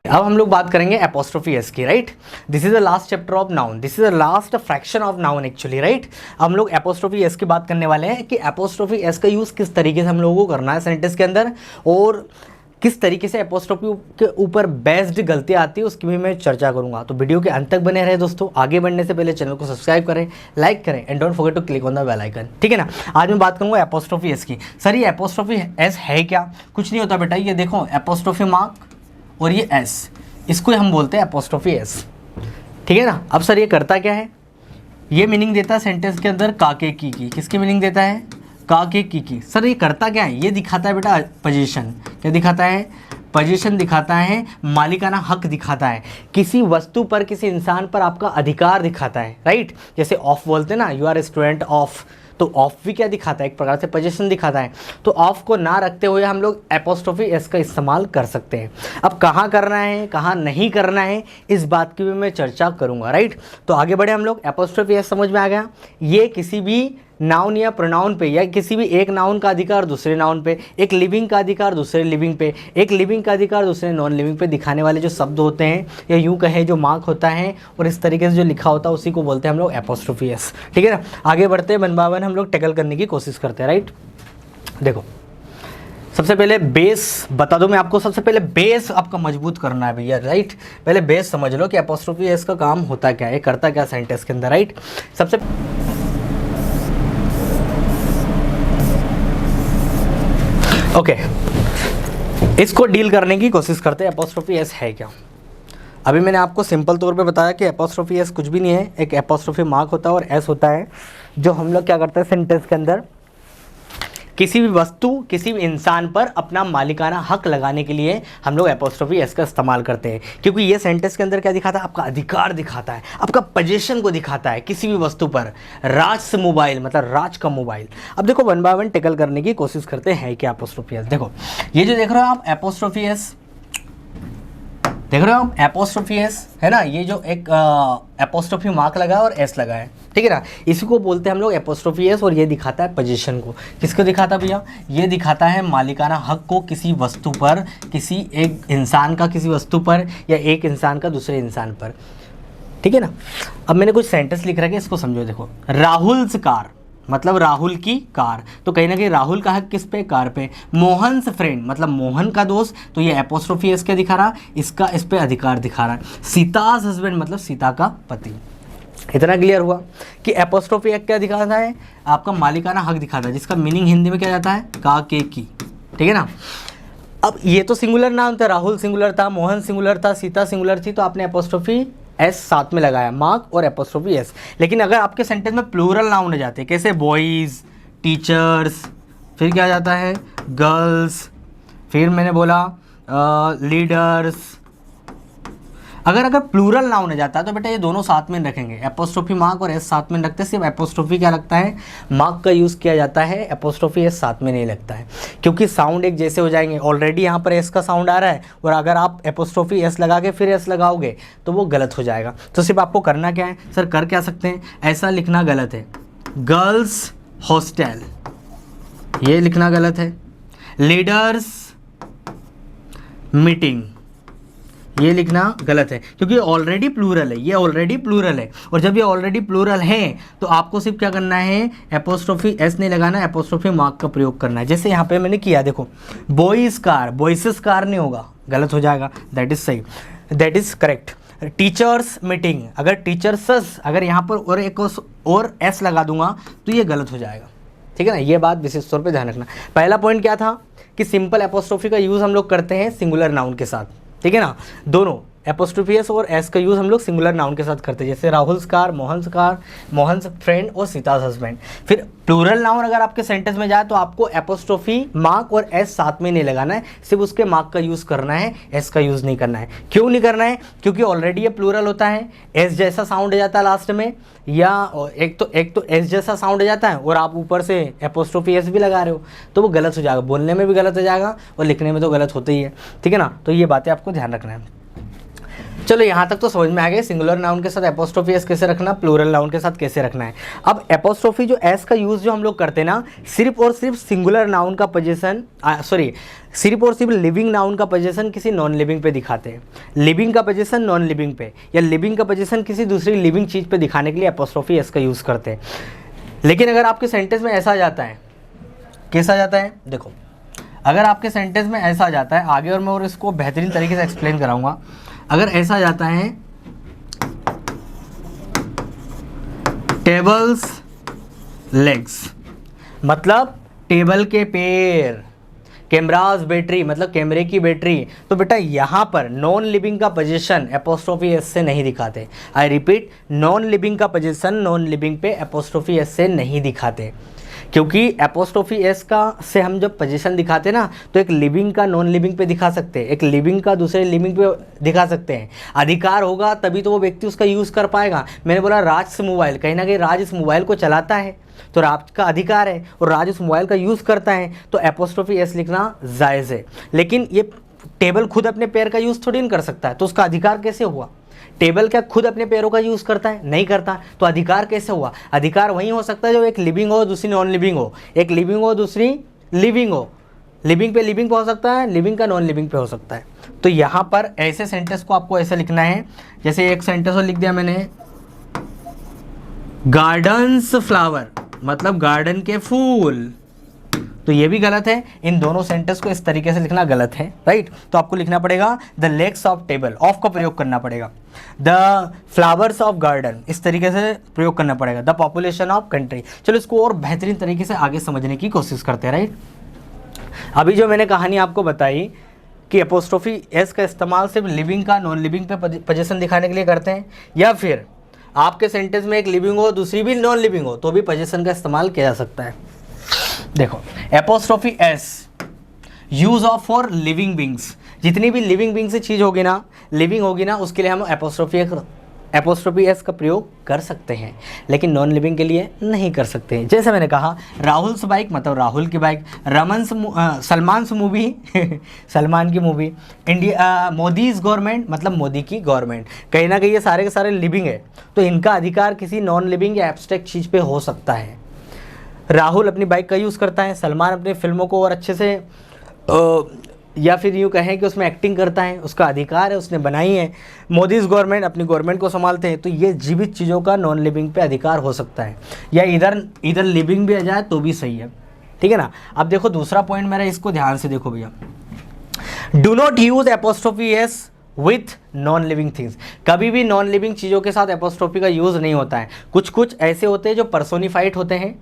अब हम लोग बात करेंगे एपोस्ट्रोफी एस की, right. This is the last chapter of noun, this is the last fraction of noun actually, right. हम लोग एपोस्ट्रोफी एस की बात करने वाले हैं कि एपोस्ट्रोफी एस का यूज़ किस तरीके से हम लोगों को करना है सेंटेंस के अंदर, और किस तरीके से एपोस्ट्रोफी के ऊपर बेस्ड गलतियाँ आती है उसकी भी मैं चर्चा करूंगा। तो वीडियो के अंत तक बने रहे दोस्तों। आगे बढ़ने से पहले चैनल को सब्सक्राइब करें, लाइक करें and don't forget to click on the bell icon, ठीक है ना। आज मैं बात करूंगा एपोस्ट्रोफी एस की। सर ये एपोस्ट्रोफी एस है क्या? कुछ नहीं होता बेटा, ये देखो एपोस्ट्रोफी मार्क और ये एस, इसको हम बोलते हैं एपोस्ट्रोफी एस, ठीक है ना। अब सर ये करता क्या है? ये मीनिंग देता है सेंटेंस के अंदर काके की, किसकी मीनिंग देता है? काके की। सर ये करता क्या है? ये दिखाता है बेटा पोजीशन। क्या दिखाता है? पोजीशन दिखाता है, मालिकाना हक दिखाता है, किसी वस्तु पर, किसी इंसान पर आपका अधिकार दिखाता है, राइट। जैसे ऑफ बोलते हैं ना, you are a student of, तो ऑफ भी क्या दिखाता है? एक प्रकार से पोजीशन दिखाता है। तो ऑफ को ना रखते हुए हम लोग एपोस्ट्रोफी एस का इस्तेमाल कर सकते हैं। अब कहाँ करना है, कहाँ नहीं करना है, इस बात की भी मैं चर्चा करूँगा, राइट। तो आगे बढ़े हम लोग। एपोस्ट्रोफी एस समझ में आ गया। ये किसी भी नाउन या प्रोनाउन पे, या किसी भी एक नाउन का अधिकार दूसरे नाउन पे, एक लिविंग का अधिकार दूसरे लिविंग पे, एक लिविंग का अधिकार दूसरे नॉन लिविंग पे दिखाने वाले जो शब्द होते हैं, या यूँ कहें जो मार्क होता है और इस तरीके से जो लिखा होता है, उसी को बोलते हैं हम लोग एपोस्ट्रोफी एस, ठीक है ना। आगे बढ़ते हैं, वन बाय वन हम लोग टैकल करने की कोशिश करते हैं, राइट। देखो सबसे पहले बेस बता दो मैं आपको, सबसे पहले बेस आपका मजबूत करना है भैया, राइट। पहले बेस समझ लो कि एपोस्ट्रोफी एस का काम होता क्या है, करता क्या सेंटेंस के अंदर, राइट। सबसे ओके, इसको डील करने की कोशिश करते हैं। एपोस्ट्रोफी एस है क्या? अभी मैंने आपको सिंपल तौर पे बताया कि एपोस्ट्रोफी एस कुछ भी नहीं है, एक एपोस्ट्रोफी मार्क होता है और एस होता है, जो हम लोग क्या करते हैं सेंटेंस के अंदर किसी भी वस्तु, किसी भी इंसान पर अपना मालिकाना हक लगाने के लिए हम लोग एपोस्ट्रोफी एस का इस्तेमाल करते हैं, क्योंकि ये सेंटेंस के अंदर क्या दिखाता है? आपका अधिकार दिखाता है, आपका पोजीशन को दिखाता है किसी भी वस्तु पर। राज से मोबाइल मतलब राज का मोबाइल। अब देखो वन बाय वन टैकल करने की कोशिश करते हैं कि एपोस्ट्रोफी एस। देखो ये जो देख रहे हो आप एपोस्ट्रोफी एस, देख रहे हो आप एपोस्ट्रोफी एस है ना, ये जो एक एपोस्ट्रोफी मार्क लगा है और एस लगा है, ठीक है ना। इसी को बोलते हैं हम लोग एपोस्ट्रोफी एस, और ये दिखाता है पोजीशन को। किसको दिखाता है भैया? ये दिखाता है मालिकाना हक को किसी वस्तु पर, किसी एक इंसान का किसी वस्तु पर, या एक इंसान का दूसरे इंसान पर, ठीक है ना। अब मैंने कुछ सेंटेंस लिख रखे, इसको समझो। देखो राहुल्स कार मतलब राहुल की कार, तो कहीं ना कहीं राहुल का हक किस पे? कार पे। मोहन्स फ्रेंड मतलब मोहन का दोस्त, तो ये एपोस्ट्रोफी एस क्या दिखा रहा? इसका इस पे अधिकार दिखा रहा है। सीताज हस्बैंड मतलब सीता का पति। इतना क्लियर हुआ कि एपोस्ट्रोफी एस क्या दिखाता है? आपका मालिकाना हक दिखाता है, जिसका मीनिंग हिंदी में क्या जाता है? का के की, ठीक है ना। अब ये तो सिंगुलर नाम था, राहुल सिंगुलर था, मोहन सिंगुलर था, सीता सिंगुलर थी, तो आपने एपोस्ट्रोफी एस साथ में लगाया, मार्क और एपोस्ट्रोफी एस। लेकिन अगर आपके सेंटेंस में प्लूरल नाउन हो जाते हैं, कैसे बॉयज़, टीचर्स, फिर क्या जाता है? गर्ल्स, फिर मैंने बोला लीडर्स। अगर प्लूरल नाउन हो जाता है तो बेटा ये दोनों साथ में रखेंगे, एपोस्ट्रोफी मार्क और एस साथ में रखते हैं। सिर्फ एपोस्ट्रोफी क्या लगता है? मार्क का यूज़ किया जाता है, एपोस्ट्रोफी एस साथ में नहीं लगता है, क्योंकि साउंड एक जैसे हो जाएंगे। ऑलरेडी यहाँ पर एस का साउंड आ रहा है, और अगर आप एपोस्ट्रोफी एस लगा के फिर एस लगाओगे तो वो गलत हो जाएगा। तो सिर्फ आपको करना क्या है? सर कर क्या सकते हैं? ऐसा लिखना गलत है, गर्ल्स हॉस्टल, ये लिखना गलत है। लीडर्स मीटिंग, ये लिखना गलत है, क्योंकि ऑलरेडी प्लूरल है, ये ऑलरेडी प्लूरल है। और जब ये ऑलरेडी प्लूरल है तो आपको सिर्फ क्या करना है? एपोस्ट्रोफी एस नहीं लगाना, एपोस्ट्रोफी मार्क का प्रयोग करना है। जैसे यहाँ पे मैंने किया, देखो बॉयज़ कार, बॉयसेस कार नहीं होगा, गलत हो जाएगा। दैट इज़ सही, that is correct. Teachers meeting, अगर टीचर्स, अगर यहाँ पर और एक और एस लगा दूंगा तो ये गलत हो जाएगा, ठीक है ना। ये बात विशेष तौर पे ध्यान रखना। पहला पॉइंट क्या था कि सिंपल एपोस्ट्रोफी का यूज़ हम लोग करते हैं सिंगुलर नाउन के साथ, ठीक है ना। दोनों एपोस्ट्रोफी एस और एस का यूज़ हम लोग सिंगुलर नाउन के साथ करते हैं, जैसे राहुल्स कार, मोहन्स फ्रेंड और सीताज हस्बैंड। फिर प्लूरल नाउन अगर आपके सेंटेंस में जाए तो आपको एपोस्ट्रोफी मार्क और एस साथ में नहीं लगाना है, सिर्फ उसके मार्क का यूज़ करना है, एस का यूज़ नहीं करना है। क्यों नहीं करना है? क्योंकि ऑलरेडी ये प्लूरल होता है, एस जैसा साउंड हो जाता है लास्ट में, या एक तो एस जैसा साउंड हो जाता है और आप ऊपर से एपोस्ट्रोफी एस भी लगा रहे हो, तो वो गलत हो जाएगा, बोलने में भी गलत हो जाएगा और लिखने में तो गलत होता ही है, ठीक है ना। तो ये बातें आपको ध्यान रखना है। चलो यहाँ तक तो समझ में आ गया सिंगुलर नाउन के साथ एपोस्ट्रोफी एस कैसे रखना, प्लूरल नाउन के साथ कैसे रखना है। अब एपोस्ट्रोफी जो एस का यूज़ जो हम लोग करते हैं ना, सिर्फ और सिर्फ सिंगुलर नाउन का पोजीशन, सिर्फ और सिर्फ लिविंग नाउन का पोजीशन किसी नॉन लिविंग पे दिखाते हैं, लिविंग का पोजीशन नॉन लिविंग पे, या लिविंग का पोजीशन किसी दूसरी लिविंग चीज़ पे दिखाने के लिए एपोस्ट्रोफी एस का यूज़ करते हैं। लेकिन अगर आपके सेंटेंस में ऐसा आ जाता है, कैसा जाता है देखो, अगर आपके सेंटेंस में ऐसा आ जाता है, आगे और मैं और इसको बेहतरीन तरीके से एक्सप्लेन कराऊंगा। अगर ऐसा आ जाता है टेबल्स लेग्स, मतलब टेबल के पैर, कैमराज बैटरी मतलब कैमरे की बैटरी, तो बेटा यहाँ पर नॉन लिविंग का पोजीशन एपोस्ट्रोफी एस से नहीं दिखाते। आई रिपीट, नॉन लिविंग का पोजीशन नॉन लिविंग पे एपोस्ट्रोफी एस से नहीं दिखाते, क्योंकि एपोस्ट्रोफी एस का से हम जब पोजीशन दिखाते ना, तो एक लिविंग का नॉन लिविंग पे दिखा सकते हैं, एक लिविंग का दूसरे लिविंग पे दिखा सकते हैं। अधिकार होगा तभी तो वो व्यक्ति उसका यूज़ कर पाएगा। मैंने बोला राज से मोबाइल, कहीं ना कहीं राज इस मोबाइल को चलाता है, तो राज का अधिकार है और राज उस मोबाइल का यूज़ करता है, तो एपोस्ट्रोफी एस लिखना जायज़ है। लेकिन ये टेबल खुद अपने पैर का यूज़ थोड़ी नहीं कर सकता है, तो उसका अधिकार कैसे हुआ? टेबल क्या खुद अपने पैरों का यूज़ करता है? नहीं करता, तो अधिकार कैसे हुआ? अधिकार वहीं हो सकता है जो एक लिविंग हो दूसरी नॉन लिविंग हो, एक लिविंग हो दूसरी लिविंग हो, लिविंग पे लिविंग पे हो सकता है, लिविंग का नॉन लिविंग पे हो सकता है। तो यहाँ पर ऐसे सेंटेंस को आपको ऐसे लिखना है, जैसे एक सेंटेंस और लिख दिया मैंने, गार्डन्स फ्लावर मतलब गार्डन के फूल, तो ये भी गलत है। इन दोनों सेंटेंस को इस तरीके से लिखना गलत है, राइट। तो आपको लिखना पड़ेगा the legs of table, of का प्रयोग करना पड़ेगा, द फ्लावर्स ऑफ गार्डन, इस तरीके से प्रयोग करना पड़ेगा, द पॉपुलेशन ऑफ कंट्री। चलो इसको और बेहतरीन तरीके से आगे समझने की कोशिश करते हैं, राइट। अभी जो मैंने कहानी आपको बताई कि एपोस्ट्रोफी एस का इस्तेमाल सिर्फ लिविंग का नॉन लिविंग पे पोजीशन दिखाने के लिए करते हैं, या फिर आपके सेंटेंस में एक लिविंग हो दूसरी भी नॉन लिविंग हो तो भी पोजीशन का इस्तेमाल किया जा सकता है। देखो apostrophe S use of for living beings, जितनी भी लिविंग बींग से चीज़ होगी ना, लिविंग होगी ना, उसके लिए हम एपोस्ट्रोफी एस का प्रयोग कर सकते हैं, लेकिन नॉन लिविंग के लिए नहीं कर सकते हैं। जैसे मैंने कहा राहुल्स बाइक मतलब राहुल की बाइक, सलमान्स मूवी सलमान की मूवी, इंडिया मोदीज गवर्नमेंट मतलब मोदी की गवर्नमेंट। कहीं ना कहीं ये सारे के सारे लिविंग है, तो इनका अधिकार किसी नॉन लिविंग या एब्स्ट्रैक्ट चीज़ पे हो सकता है। राहुल अपनी बाइक का यूज़ करता है, सलमान अपनी फिल्मों को और अच्छे से या फिर यूँ कहें कि उसमें एक्टिंग करता है, उसका अधिकार है, उसने बनाई है। मोदीज गवर्नमेंट अपनी गवर्नमेंट को संभालते हैं, तो ये जीवित चीज़ों का नॉन लिविंग पे अधिकार हो सकता है, या इधर लिविंग भी आ जाए तो भी सही है, ठीक है ना। अब देखो दूसरा पॉइंट मेरा, इसको ध्यान से देखो भैया, do not use apostrophe S with non living things. कभी भी नॉन लिविंग चीज़ों के साथ एपोस्ट्रोफी का यूज़ नहीं होता है। कुछ ऐसे होते हैं जो पर्सोनिफाइड होते हैं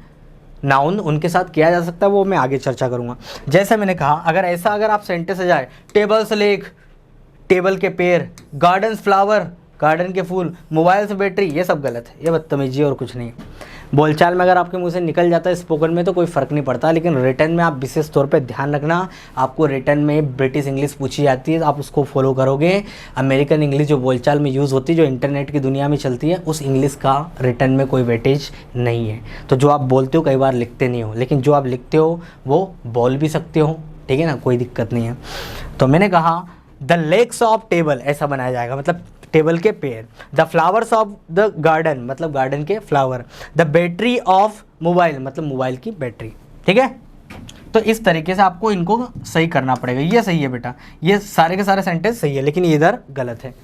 नाउन, उनके साथ किया जा सकता है, वो मैं आगे चर्चा करूंगा। जैसे मैंने कहा अगर आप सेंटेंस से जाए टेबल्स लेग टेबल के पैर, गार्डन्स फ्लावर गार्डन के फूल, मोबाइल से बैटरी, ये सब गलत है, ये बदतमीजी और कुछ नहीं। बोलचाल में अगर आपके मुंह से निकल जाता है स्पोकन में तो कोई फ़र्क नहीं पड़ता, लेकिन रिटर्न में आप विशेष तौर पे ध्यान रखना, आपको रिटर्न में ब्रिटिश इंग्लिश पूछी जाती है, आप उसको फॉलो करोगे। अमेरिकन इंग्लिश जो बोलचाल में यूज़ होती है, जो इंटरनेट की दुनिया में चलती है, उस इंग्लिश का रिटर्न में कोई वेटेज नहीं है। तो जो आप बोलते हो कई बार लिखते नहीं हो, लेकिन जो आप लिखते हो वो बोल भी सकते हो, ठीक है ना, कोई दिक्कत नहीं है। तो मैंने कहा द लेग्स ऑफ टेबल ऐसा बनाया जाएगा, मतलब टेबल के पैर, the flowers of the garden मतलब गार्डन के flower, the battery of mobile मतलब मोबाइल की बैटरी, ठीक है। तो इस तरीके से आपको इनको सही करना पड़ेगा। ये सही है बेटा, ये सारे के सारे सेंटेंस सही है, लेकिन ये इधर गलत है।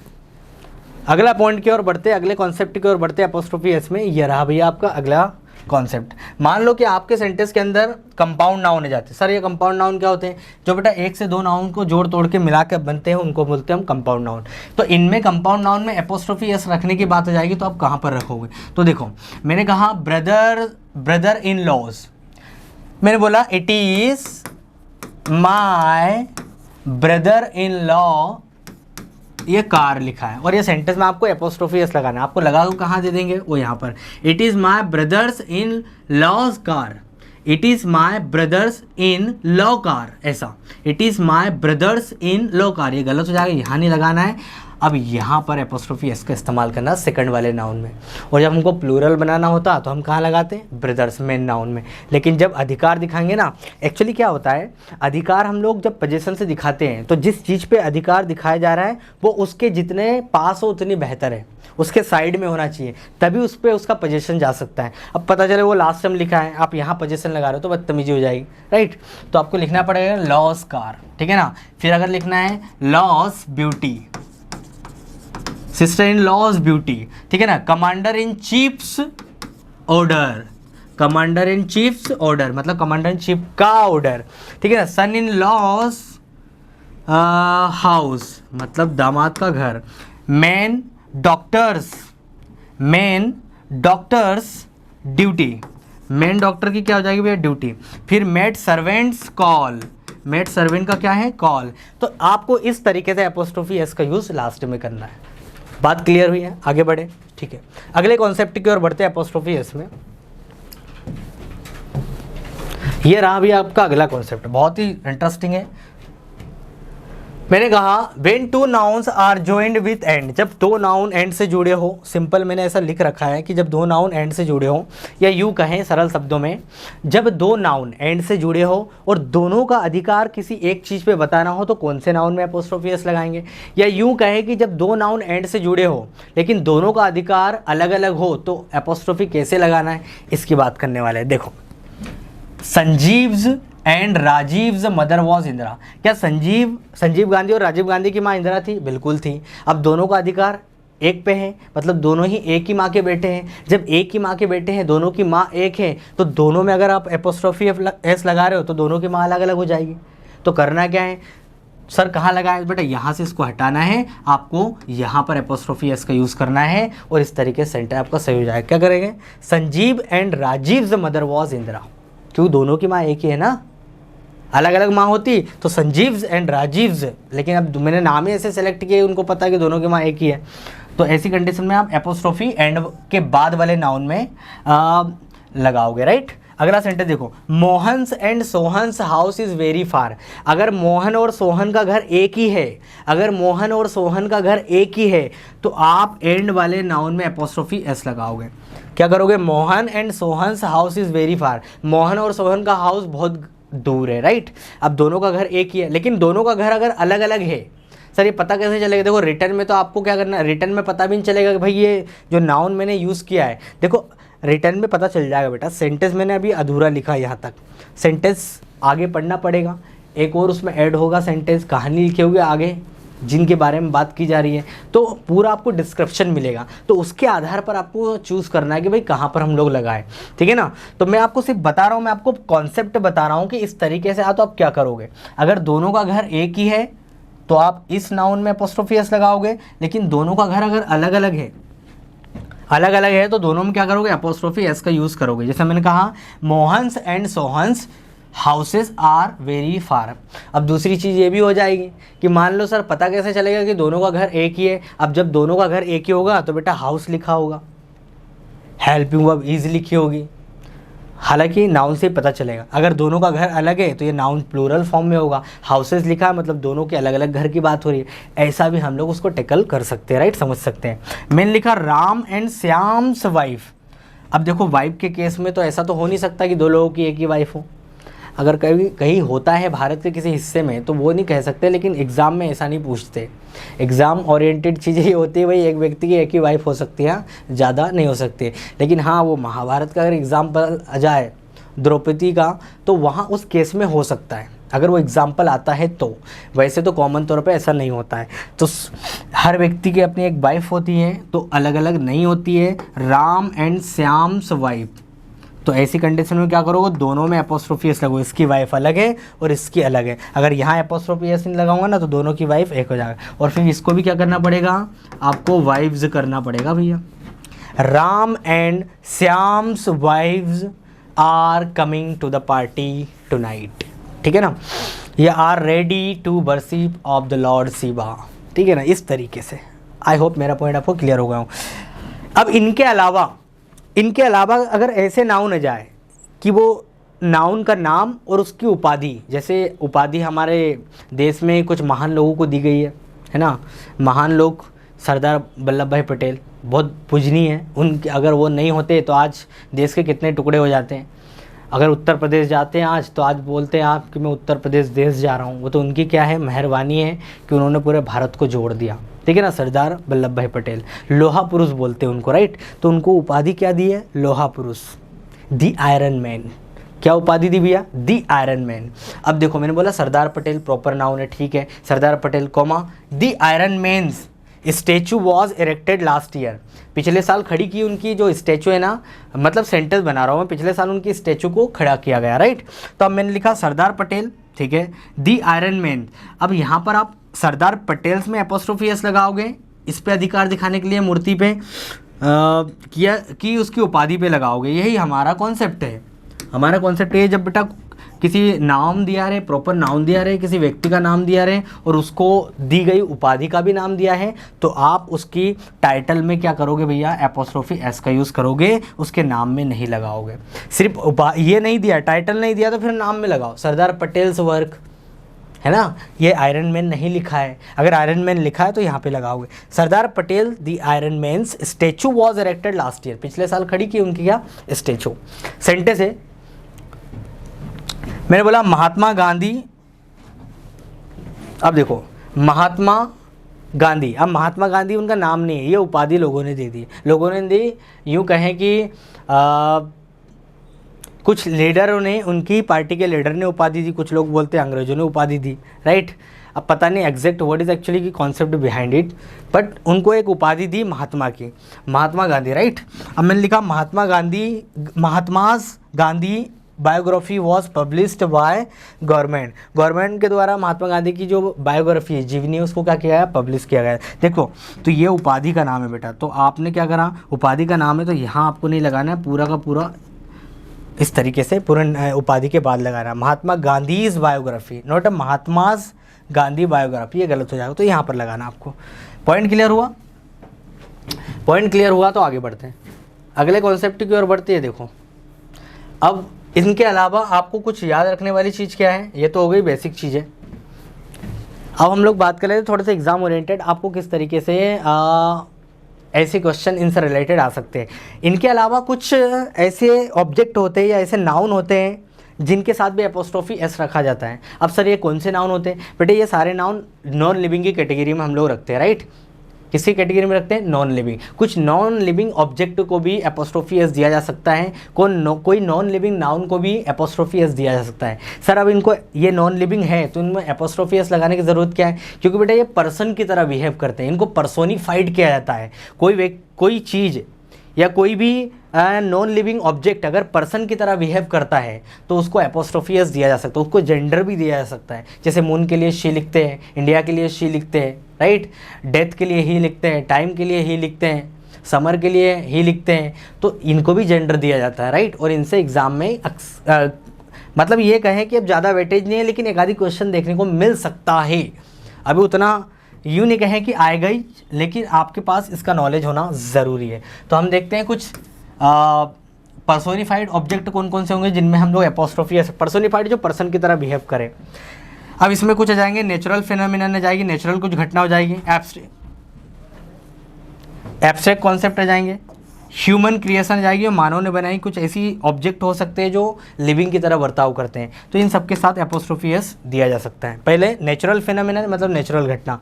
अगला पॉइंट की ओर बढ़ते, अगले कॉन्सेप्ट की ओर बढ़ते एपोस्ट्रोफी एस में। ये रहा भैया आपका अगला कॉन्सेप्ट। मान लो कि आपके सेंटेंस के अंदर कंपाउंड नाउन आ जाते हैं। सर ये कंपाउंड नाउन क्या होते हैं? जो बेटा एक से दो नाउन को जोड़ तोड़ के मिला के बनते हैं, उनको बोलते हैं हम कंपाउंड नाउन। तो इनमें कंपाउंड नाउन में एपोस्ट्रोफी एस रखने की बात आ जाएगी, तो आप कहाँ पर रखोगे? तो देखो मैंने कहा ब्रदर इन लॉज, मैंने बोला it is my brother in law, ये कार लिखा है और ये सेंटेंस में आपको एपोस्ट्रोफी एस लगाना है। आपको लगा दो कहाँ दे देंगे, वो यहाँ पर, it is my brothers in law's car, it is my brothers in law car, ऐसा it is my brothers in law car, ये गलत हो जाएगा, यहाँ नहीं लगाना है। अब यहाँ पर एपोस्ट्रोफी एस का इस्तेमाल करना सेकंड वाले नाउन में, और जब हमको प्लूरल बनाना होता तो हम कहाँ लगाते हैं, ब्रदर्स, मेन नाउन में। लेकिन जब अधिकार दिखाएंगे ना, एक्चुअली क्या होता है, अधिकार हम लोग जब पोजीशन से दिखाते हैं तो जिस चीज़ पे अधिकार दिखाया जा रहा है वो उसके जितने पास हो उतनी बेहतर है, उसके साइड में होना चाहिए, तभी उस पर उसका पोजीशन जा सकता है। अब पता चले वो लास्ट में लिखा है, आप यहाँ पोजीशन लगा रहे हो तो बदतमीजी हो जाएगी, राइट। तो आपको लिखना पड़ेगा लॉस कार, ठीक है ना। फिर अगर लिखना है loss beauty, sister in loss beauty, ठीक है ना। Commander in chiefs order, commander in chiefs order मतलब कमांडर इन चीफ का ऑर्डर, ठीक है ना। सन इन लॉस हाउस मतलब दामाद का घर। Man doctors, main doctors duty, main doctor की क्या हो जाएगी भैया, ड्यूटी। फिर made servants call, maid servant का क्या है, कॉल। तो आपको इस तरीके से एपोस्ट्रोफी एस का यूज लास्ट में करना है। बात क्लियर हुई है, आगे बढ़े, ठीक है। अगले कॉन्सेप्ट की ओर बढ़ते हैं एपोस्ट्रोफी एस में। ये रहा भी आपका अगला कॉन्सेप्ट, बहुत ही इंटरेस्टिंग है। मैंने कहा when two nouns are joined with end, जब दो नाउन एंड से जुड़े हो, सिंपल मैंने ऐसा लिख रखा है कि जब दो नाउन एंड से जुड़े हो, या यूँ कहें सरल शब्दों में, जब दो नाउन एंड से जुड़े हो और दोनों का अधिकार किसी एक चीज़ पे बताना हो तो कौन से नाउन में एपोस्ट्रोफी एस लगाएंगे। या यूँ कहें कि जब दो नाउन एंड से जुड़े हो लेकिन दोनों का अधिकार अलग अलग हो तो एपोस्ट्रोफी कैसे लगाना है, इसकी बात करने वाले हैं। देखो, संजीव्स and Rajiv's mother was Indira. क्या संजीव गांधी और राजीव गांधी की माँ इंदिरा थी? बिल्कुल थी। अब दोनों का अधिकार एक पे है, मतलब दोनों ही एक ही माँ के बेटे हैं। जब एक ही माँ के बेटे हैं, दोनों की माँ एक है, तो दोनों में अगर आप एपोस्ट्रोफी एस लगा रहे हो तो दोनों की माँ अलग अलग हो जाएगी। तो करना क्या है, सर कहाँ लगाए बेटा, यहाँ से इसको हटाना है, आपको यहाँ पर एपोस्ट्रोफी एस का यूज़ करना है और इस तरीके से सेंटेंस आपका सही हो जाएगा। क्या करेंगे, Sanjeev and Rajiv's mother was Indira, क्यों दोनों की माँ एक ही है ना, अलग अलग माँ होती तो संजीव्स एंड राजीव्स, लेकिन अब मैंने नाम ही ऐसे सेलेक्ट किए, उनको पता है कि दोनों की माँ एक ही है। तो ऐसी कंडीशन में आप एपोस्ट्रोफी एंड के बाद वाले नाउन में लगाओगे, राइट। अगला सेंटेंस देखो, Mohan's and Sohan's house is very far. अगर मोहन और सोहन का घर एक ही है, अगर मोहन और सोहन का घर एक ही है तो आप एंड वाले नाउन में एपोस्ट्रोफी एस लगाओगे। क्या करोगे, Mohan and Sohan's house is very far, Mohan और सोहन का हाउस बहुत दूर है, राइट। अब दोनों का घर एक ही है, लेकिन दोनों का घर अगर अलग अलग है, सर ये पता कैसे चलेगा? देखो रिटर्न में तो आपको क्या करना है, रिटर्न में पता भी नहीं चलेगा कि भाई ये जो नाउन मैंने यूज़ किया है। देखो रिटर्न में पता चल जाएगा बेटा, सेंटेंस मैंने अभी अधूरा लिखा है यहाँ तक, सेंटेंस आगे पढ़ना पड़ेगा, एक और उसमें ऐड होगा सेंटेंस, कहानी लिखे हुए आगे जिनके बारे में बात की जा रही है, तो पूरा आपको डिस्क्रिप्शन मिलेगा। तो उसके आधार पर आपको चूज़ करना है कि भाई कहाँ पर हम लोग लगाएं, ठीक है ना। तो मैं आपको सिर्फ बता रहा हूँ, मैं आपको कॉन्सेप्ट बता रहा हूँ कि इस तरीके से तो आप क्या करोगे। अगर दोनों का घर एक ही है तो आप इस नाउन में एपोस्ट्रोफी एस लगाओगे, लेकिन दोनों का घर अगर अलग अलग है तो दोनों में क्या करोगे, एपोस्ट्रोफी एस का यूज़ करोगे। जैसे मैंने कहा Mohan's and Sohan's houses are very far. अब दूसरी चीज़ ये भी हो जाएगी कि मान लो सर पता कैसे चलेगा कि दोनों का घर एक ही है। अब जब दोनों का घर एक ही होगा तो बेटा हाउस लिखा होगा, हेल्पिंग वर्ब इज लिखी होगी, हालांकि नाउन से ही पता चलेगा। अगर दोनों का घर अलग है तो ये नाउन प्लूरल फॉर्म में होगा, हाउसेस लिखा है मतलब दोनों के अलग अलग घर की बात हो रही है। ऐसा भी हम लोग उसको टैकल कर सकते हैं, राइट, समझ सकते हैं। मैंने लिखा राम एंड श्याम्स वाइफ। अब देखो वाइफ के केस में तो ऐसा तो हो नहीं सकता कि दो लोगों की एक ही वाइफ हो। अगर कहीं होता है भारत के किसी हिस्से में तो वो नहीं कह सकते, लेकिन एग्ज़ाम में ऐसा नहीं पूछते। एग्ज़ाम ओरिएंटेड चीज़ें ये होती है, भाई एक व्यक्ति की एक ही वाइफ हो सकती है, ज़्यादा नहीं हो सकती। लेकिन हाँ, वो महाभारत का अगर एग्ज़ाम्पल आ जाए द्रौपदी का तो वहाँ उस केस में हो सकता है, अगर वो एग्ज़ाम्पल आता है तो। वैसे तो कॉमन तौर पे ऐसा नहीं होता है। तो हर व्यक्ति की अपनी एक वाइफ होती है, तो अलग अलग नहीं होती है। राम एंड श्याम्स वाइफ, तो ऐसी कंडीशन में क्या करोगे, दोनों में एपोस्ट्रोफी एस लगो, इसकी वाइफ अलग है और इसकी अलग है। अगर यहाँ एपोस्ट्रोफी एस नहीं लगाऊंगा ना तो दोनों की वाइफ एक हो जाएगा। और फिर इसको भी क्या करना पड़ेगा, आपको वाइव्स करना पड़ेगा भैया। Ram and Shyam's wives are coming to the party tonight, ठीक है ना। ये are ready to worship of the lord Shiva, ठीक है ना। इस तरीके से आई होप मेरा पॉइंट आपको क्लियर हो गया हो। अब इनके अलावा अगर ऐसे नाउन आ जाए कि वो नाउन का नाम और उसकी उपाधि, जैसे उपाधि हमारे देश में कुछ महान लोगों को दी गई है ना, महान लोग सरदार वल्लभ भाई पटेल बहुत पूजनीय है उनके, अगर वो नहीं होते तो आज देश के कितने टुकड़े हो जाते हैं। अगर उत्तर प्रदेश जाते हैं आज तो आज बोलते हैं आप कि मैं उत्तर प्रदेश देश जा रहा हूँ, वो तो उनकी क्या है, मेहरबानी है कि उन्होंने पूरे भारत को जोड़ दिया। ठीक है ना, सरदार वल्लभ भाई पटेल, लोहा पुरुष बोलते हैं उनको, राइट। तो उनको उपाधि क्या दी है, लोहा पुरुष, दी आयरन मैन। क्या उपाधि दी भैया, दी आयरन मैन। अब देखो मैंने बोला सरदार पटेल प्रॉपर नाउन है, ठीक है, Sardar Patel comma the iron man's statue was erected last year. पिछले साल खड़ी की उनकी जो स्टैचू है ना, मतलब सेंटेंस बना रहा हूँ मैं, पिछले साल उनकी स्टैचू को खड़ा किया गया, राइट। तो अब मैंने लिखा सरदार पटेल, ठीक है, दी आयरन मैन। अब यहाँ पर आप सरदार पटेल्स में एपोस्ट्रोफी एस लगाओगे, इस पे अधिकार दिखाने के लिए मूर्ति पे किया कि उसकी उपाधि पे लगाओगे। यही हमारा कॉन्सेप्ट है। हमारा कॉन्सेप्ट ये, जब बेटा किसी नाम दिया रहे, प्रॉपर नाम दिया रहे, किसी व्यक्ति का नाम दिया रहे और उसको दी गई उपाधि का भी नाम दिया है, तो आप उसकी टाइटल में क्या करोगे भैया, एपोस्ट्रोफी एस का यूज़ करोगे, उसके नाम में नहीं लगाओगे। सिर्फ ये नहीं दिया, टाइटल नहीं दिया तो फिर नाम में लगाओ, सरदार पटेल्स वर्क है ना, ये आयरन मैन नहीं लिखा है। अगर आयरन मैन लिखा है तो यहाँ पे लगाओगे Sardar Patel the iron man's statue was erected last year. पिछले साल खड़ी की उनकी क्या स्टैचू। सेंटेंस है, मैंने बोला महात्मा गांधी। अब देखो महात्मा गांधी, अब महात्मा गांधी उनका नाम नहीं है, ये उपाधि लोगों ने दे दी। लोगों ने दी, यूँ कहें कि कुछ लीडरों ने, उनकी पार्टी के लीडर ने उपाधि दी, कुछ लोग बोलते हैं अंग्रेजों ने उपाधि दी, राइट। अब पता नहीं एग्जैक्ट व्हाट इज़ एक्चुअली की कॉन्सेप्ट बिहाइंड इट, बट उनको एक उपाधि दी महात्मा की, महात्मा गांधी, राइट। अब मैंने लिखा Mahatma Gandhi biography was published by government. Government के द्वारा महात्मा गांधी की जो बायोग्राफी है, जीवनी है, उसको क्या किया है, पब्लिश किया गया है। देखो तो ये उपाधि का नाम है बेटा, तो आपने क्या करा, उपाधि का नाम है तो यहाँ आपको नहीं लगाना है, पूरा का पूरा इस तरीके से पूरा उपाधि के बाद लगाना, Mahatma Gandhi's biography, not a Mahatma's Gandhi biography, ये गलत हो जाएगा, तो यहाँ पर लगाना आपको। पॉइंट क्लियर हुआ? पॉइंट क्लियर हुआ तो आगे बढ़ते हैं, अगले कॉन्सेप्ट की ओर बढ़ते हैं। देखो अब इनके अलावा आपको कुछ याद रखने वाली चीज़ क्या है, ये तो हो गई बेसिक चीज़ें। अब हम लोग बात कर रहे थे थोड़े से एग्जाम ओरिएंटेड, आपको किस तरीके से ऐसे क्वेश्चन इनसे रिलेटेड आ सकते हैं। इनके अलावा कुछ ऐसे ऑब्जेक्ट होते हैं या ऐसे नाउन होते हैं जिनके साथ भी एपोस्ट्रोफी एस रखा जाता है। अब सर ये कौन से नाउन होते हैं? बेटे ये सारे नाउन नॉन लिविंग की कैटेगरी में हम लोग रखते हैं, राइट। किसकी कैटेगरी में रखते हैं? Non living. कुछ नॉन लिविंग ऑब्जेक्ट को भी एपोस्ट्रोफी एस दिया जा सकता है, कोई नॉन लिविंग नाउन को भी एपोस्ट्रोफी एस दिया जा सकता है। सर अब इनको ये नॉन लिविंग है तो इनमें एपोस्ट्रोफी एस लगाने की ज़रूरत क्या है? क्योंकि बेटा ये पर्सन की तरह बिहेव करते हैं, इनको पर्सोनिफाइड किया जाता है। कोई चीज़ या कोई भी नॉन लिविंग ऑब्जेक्ट अगर पर्सन की तरह बिहेव करता है तो उसको एपोस्ट्रोफी एस दिया जा सकता है, उसको जेंडर भी दिया जा सकता है। जैसे मून के लिए शी लिखते हैं, इंडिया के लिए शी लिखते हैं, राइट। डेथ के लिए ही लिखते हैं, टाइम के लिए ही लिखते हैं, समर के लिए ही लिखते हैं, तो इनको भी जेंडर दिया जाता है, राइट। और इनसे एग्ज़ाम में मतलब ये कहें कि अब ज़्यादा वेटेज नहीं है, लेकिन एक आधी क्वेश्चन देखने को मिल सकता है। अभी उतना यूँ नहीं कहें कि आएगा ही, लेकिन आपके पास इसका नॉलेज होना ज़रूरी है। तो हम देखते हैं कुछ पर्सोनिफाइड ऑब्जेक्ट कौन कौन से होंगे जिनमें हम लोग एपोस्ट्रोफी एस, पर्सोनिफाइड जो पर्सन की तरह बिहेव करे। अब इसमें कुछ आ जाएंगे नेचुरल फिनोमिनन आ जाएगी, नेचुरल कुछ घटना हो जाएगी, एब्स्ट्रैक्ट कॉन्सेप्ट आ जाएंगे, ह्यूमन क्रिएशन आ जाएगी, मानव ने बनाई कुछ ऐसी ऑब्जेक्ट हो सकते हैं जो लिविंग की तरह बर्ताव करते हैं, तो इन सब के साथ एपोस्ट्रोफी एस दिया जा सकता है। पहले नेचुरल फिनोमिनन मतलब नेचुरल घटना।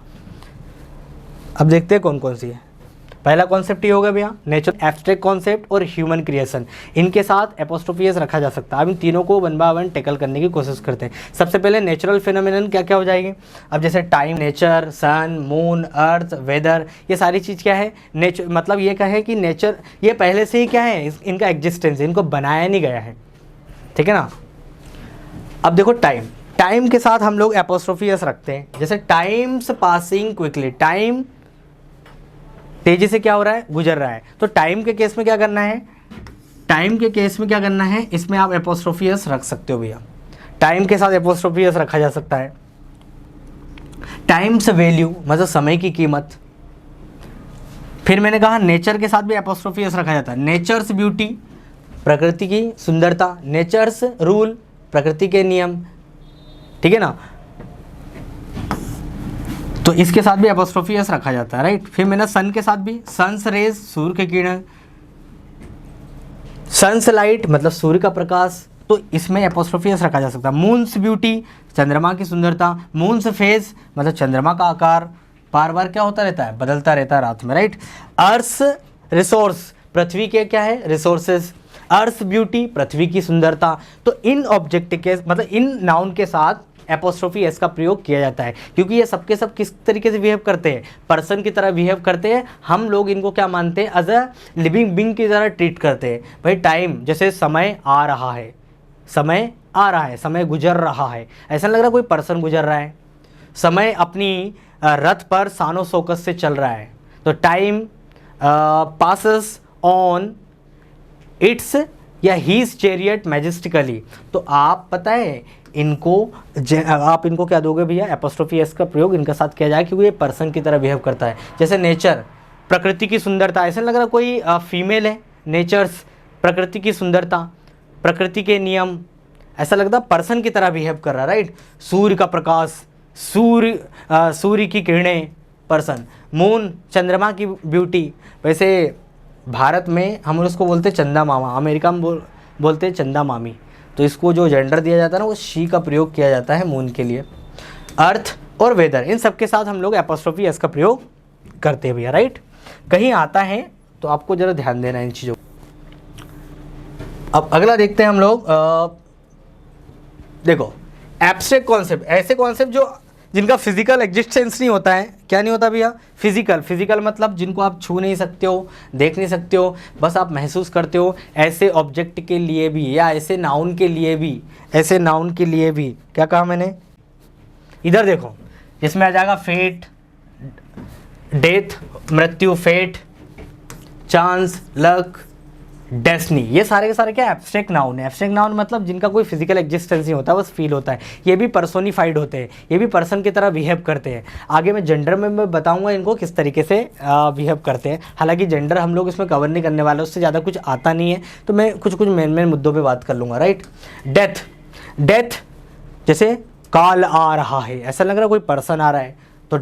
अब देखते हैं कौन कौन सी है। पहला कॉन्सेप्ट ये होगा भैया नेचुरल, एब्स्ट्रैक्ट कॉन्सेप्ट और ह्यूमन क्रिएशन, इनके साथ एपोस्ट्रोफी एस रखा जा सकता है। अब इन तीनों को वन बाय वन टैकल करने की कोशिश करते हैं। सबसे पहले नेचुरल फिनोमिनन क्या क्या हो जाएगी? अब जैसे टाइम, नेचर, सन, मून, अर्थ, वेदर, ये सारी चीज़ क्या है? नेचर मतलब ये कहे कि नेचर ये पहले से ही क्या है, इनका एग्जिस्टेंस, इनको बनाया नहीं गया है, ठीक है ना। अब देखो टाइम के साथ हम लोग एपोस्ट्रोफी एस रखते हैं, जैसे टाइम्स पासिंग क्विकली, टाइम तेजी से क्या हो रहा है, गुजर रहा है। तो टाइम के केस में क्या करना है, टाइम के केस में क्या करना है, इसमें आप एपोस्ट्रोफी एस रख सकते हो भैया, टाइम के साथ एपोस्ट्रोफी एस रखा जा सकता है। टाइम्स वैल्यू मतलब समय की कीमत। फिर मैंने कहा नेचर के साथ भी एपोस्ट्रोफी एस रखा जाता है, नेचर्स ब्यूटी प्रकृति की सुंदरता, नेचर्स रूल प्रकृति के नियम, ठीक है ना। तो इसके साथ भी एपोस्ट्रोफी एस रखा जाता है, राइट। फिर मैंने सन के साथ भी, सन्स रेज, सूर्य के किरण, सन्स लाइट मतलब सूर्य का प्रकाश, तो इसमें एपोस्ट्रोफी एस रखा जा सकता है। मून्स ब्यूटी, चंद्रमा की सुंदरता, मून्स फेज मतलब चंद्रमा का आकार बार बार क्या होता रहता है, बदलता रहता है रात में, राइट। अर्थ रिसोर्स, पृथ्वी के क्या है, रिसोर्सेज। अर्थ ब्यूटी, पृथ्वी की सुंदरता। तो इन ऑब्जेक्ट के मतलब इन नाउन के साथ एपोस्ट्रोफी एस का प्रयोग किया जाता है, क्योंकि ये सबके सब किस तरीके से बिहेव करते हैं, पर्सन की तरह बिहेव करते हैं। हम लोग इनको क्या मानते हैं, एज अ लिविंग बीइंग की तरह ट्रीट करते हैं। भाई टाइम, जैसे समय आ रहा है, समय आ रहा है, समय गुजर रहा है, ऐसा लग रहा है कोई पर्सन गुजर रहा है। समय अपनी रथ पर सानो सोकस से चल रहा है, तो टाइम पासेस ऑन इट्स या हीज चैरियट मैजेस्टिकली। तो आप पता है इनको आप इनको क्या दोगे भैया, एपोस्ट्रोफी एस का प्रयोग इनके साथ किया जाए, क्योंकि ये पर्सन की तरह बिहेव करता है। जैसे नेचर, प्रकृति की सुंदरता, ऐसा लग रहा कोई फीमेल है, नेचर्स, प्रकृति की सुंदरता, प्रकृति के नियम, ऐसा लगता है पर्सन की तरह बिहेव कर रहा है, राइट। सूर्य का प्रकाश, सूर्य की किरणें, पर्सन। मून, चंद्रमा की ब्यूटी। वैसे भारत में हम उसको बोलते चंदा मामा, अमेरिका में बोलते चंदा मामी। तो इसको जो जेंडर दिया जाता है ना, वो शी का प्रयोग किया जाता है मून के लिए। अर्थ और वेदर, इन सब के साथ हम लोग एपोस्ट्रोफी एस का प्रयोग करते हैं भैया, राइट। कहीं आता है तो आपको जरा ध्यान देना इन चीज़ों। अब अगला देखते हैं हम लोग, देखो एब्स्ट्रैक्ट कॉन्सेप्ट, ऐसे कॉन्सेप्ट जो जिनका फिजिकल एग्जिस्टेंस नहीं होता है। क्या नहीं होता भैया, फिजिकल मतलब जिनको आप छू नहीं सकते हो, देख नहीं सकते हो, बस आप महसूस करते हो। ऐसे ऑब्जेक्ट के लिए भी या ऐसे नाउन के लिए भी, ऐसे नाउन के लिए भी क्या कहा मैंने, इधर देखो, जिसमें आ जाएगा फेट, डेथ, मृत्यु, फेट, चांस, लक, डेस्टिनी। ये सारे के सारे क्या एब्स्ट्रैक्ट नाउन है। एब्स्ट्रैक्ट नाउन मतलब जिनका कोई फिजिकल एग्जिस्टेंस नहीं होता, बस फील होता है। ये भी पर्सोनिफाइड होते हैं, ये भी पर्सन की तरह बिहेव करते हैं। आगे मैं जेंडर में मैं बताऊंगा इनको किस तरीके से बिहेव करते हैं। हालांकि जेंडर हम लोग इसमें कवर नहीं करने वाले, उससे ज़्यादा कुछ आता नहीं है, तो मैं कुछ मेन मुद्दों पर बात कर लूँगा, राइट। डेथ जैसे काल आ रहा है, ऐसा लग रहा है कोई पर्सन आ रहा है, तो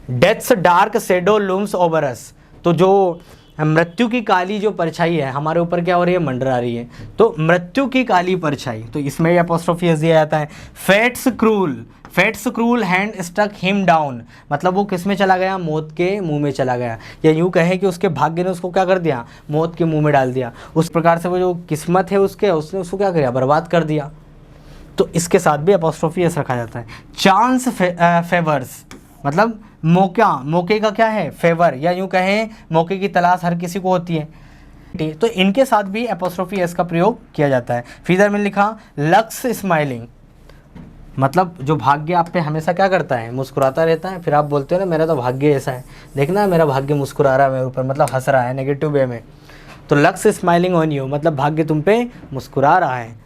deaths dark shadow looms over us. तो जो मृत्यु की काली जो परछाई है हमारे ऊपर क्या हो रही है, मंडरा रही है, तो मृत्यु की काली परछाई, तो इसमें एपोस्ट्रोफी एस दिया जाता है। Fate's cruel hand struck him down, मतलब वो किस में चला गया, मौत के मुंह में चला गया, या यूँ कहें कि उसके भाग्य ने उसको क्या कर दिया, मौत के मुंह में डाल दिया। उस प्रकार से वो जो किस्मत है उसने उसको क्या किया, बर्बाद कर दिया। तो इसके साथ भी एपोस्ट्रोफी एस रखा जाता है। चांस फेवर्स मतलब मौके का क्या है, फेवर, या यूँ कहें मौके की तलाश हर किसी को होती है। तो इनके साथ भी एपोस्ट्रोफी एस का प्रयोग किया जाता है। फिर में लिखा लक्स स्माइलिंग, मतलब जो भाग्य आप पे हमेशा क्या करता है, मुस्कुराता रहता है। फिर आप बोलते हो ना मेरा तो भाग्य ऐसा है, देखना मेरा भाग्य मुस्कुरा रहा है मेरे ऊपर, मतलब हंस रहा है नेगेटिव वे में। तो लक्स स्माइलिंग ऑन यू मतलब भाग्य तुम पे मुस्कुरा रहा है,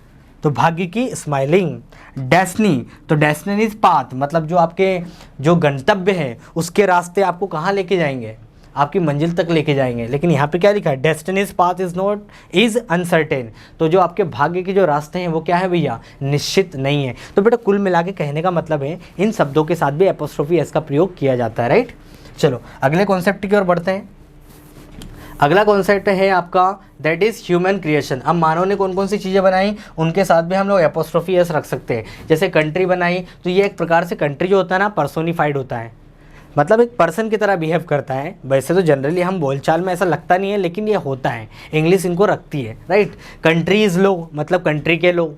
तो भाग्य की स्माइलिंग। डेस्टिनी, तो डेस्टिनी इज पाथ, मतलब जो आपके जो गंतव्य है उसके रास्ते आपको कहाँ लेके जाएंगे, आपकी मंजिल तक लेके जाएंगे। लेकिन यहाँ पे क्या लिखा है, डेस्टिनीज पाथ इज अनसर्टेन, तो जो आपके भाग्य के जो रास्ते हैं वो क्या है भैया, निश्चित नहीं है। तो बेटा कुल मिला के कहने का मतलब है इन शब्दों के साथ भी एपोस्ट्रोफी एस का प्रयोग किया जाता है, राइट। चलो अगले कॉन्सेप्ट की ओर बढ़ते हैं। अगला कॉन्सेप्ट है आपका दैट इज़ ह्यूमन क्रिएशन। अब मानव ने कौन कौन सी चीज़ें बनाई, उनके साथ भी हम लोग एपोस्ट्रोफी एस रख सकते हैं। जैसे कंट्री बनाई, तो ये एक प्रकार से कंट्री जो होता है ना पर्सोनिफाइड होता है, मतलब एक पर्सन की तरह बिहेव करता है। वैसे तो जनरली हम बोलचाल में ऐसा लगता नहीं है, लेकिन ये होता है, इंग्लिश इनको रखती है, राइट। कंट्रीज लो मतलब कंट्री के लोग।